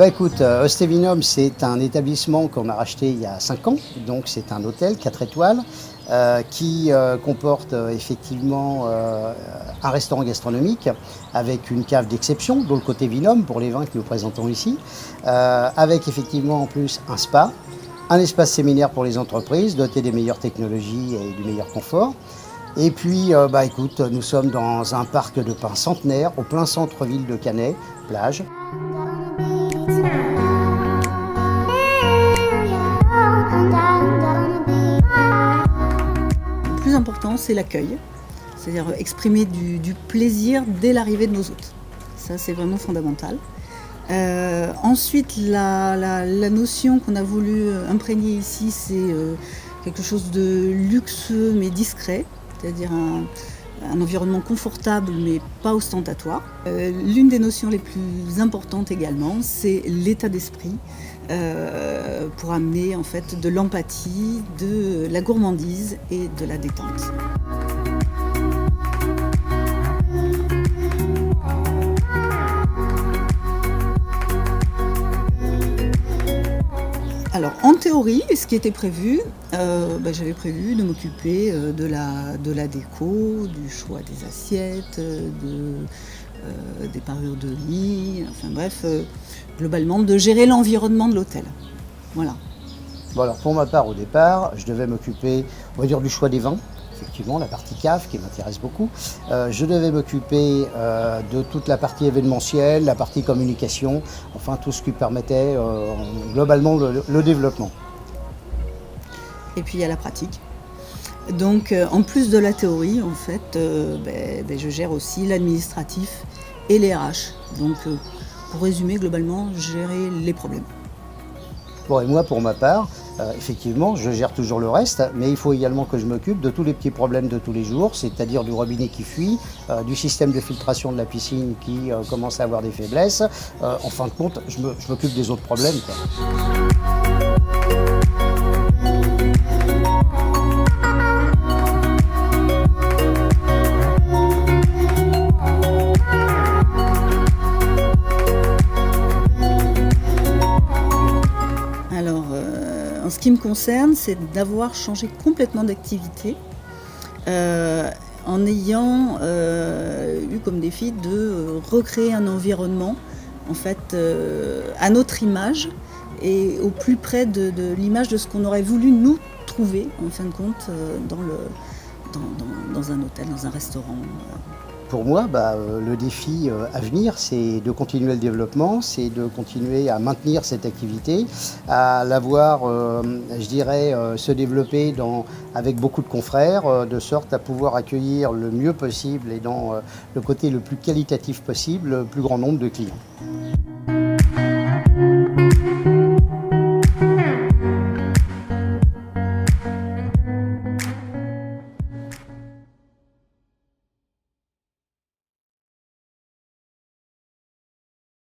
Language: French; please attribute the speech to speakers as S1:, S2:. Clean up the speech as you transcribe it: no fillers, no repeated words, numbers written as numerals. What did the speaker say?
S1: Écoute, Ostevinum, c'est un établissement qu'on a racheté il y a 5 ans. Donc c'est un hôtel 4 étoiles qui comporte effectivement un restaurant gastronomique avec une cave d'exception, dont le côté Vinum pour les vins que nous présentons ici, avec effectivement en plus un spa, un espace séminaire pour les entreprises doté des meilleures technologies et du meilleur confort. Et puis, écoute, nous sommes dans un parc de pins centenaire au plein centre-ville de Canet, plage.
S2: Le plus important, c'est l'accueil, c'est-à-dire exprimer du plaisir dès l'arrivée de nos hôtes. Ça, c'est vraiment fondamental. Ensuite, la notion qu'on a voulu imprégner ici, c'est quelque chose de luxueux mais discret, c'est-à-dire un environnement confortable mais pas ostentatoire. L'une des notions les plus importantes également, c'est l'état d'esprit pour amener en fait de l'empathie, de la gourmandise et de la détente. Alors, en théorie, ce qui était prévu, j'avais prévu de m'occuper de la déco, du choix des assiettes, des parures de lit, enfin bref, globalement, de gérer l'environnement de l'hôtel. Voilà.
S1: Bon, alors pour ma part, au départ, je devais m'occuper, on va dire, du choix des vins. Effectivement, la partie cave qui m'intéresse beaucoup. Je devais m'occuper de toute la partie événementielle, la partie communication, enfin tout ce qui permettait globalement le développement.
S2: Et puis il y a la pratique. Donc en plus de la théorie, en fait, je gère aussi l'administratif et les RH. Donc pour résumer, globalement, gérer les problèmes.
S1: Bon, et moi, pour ma part, effectivement, je gère toujours le reste, mais il faut également que je m'occupe de tous les petits problèmes de tous les jours, c'est-à-dire du robinet qui fuit, du système de filtration de la piscine qui commence à avoir des faiblesses. En fin de compte, je m'occupe des autres problèmes, quoi.
S2: En ce qui me concerne, c'est d'avoir changé complètement d'activité en ayant eu comme défi de recréer un environnement en fait, à notre image et au plus près de l'image de ce qu'on aurait voulu nous trouver en fin de compte dans un hôtel, dans un restaurant.
S1: Pour moi, le défi à venir, c'est de continuer le développement, c'est de continuer à maintenir cette activité, à la voir, se développer avec beaucoup de confrères, de sorte à pouvoir accueillir le mieux possible et dans le côté le plus qualitatif possible, le plus grand nombre de clients.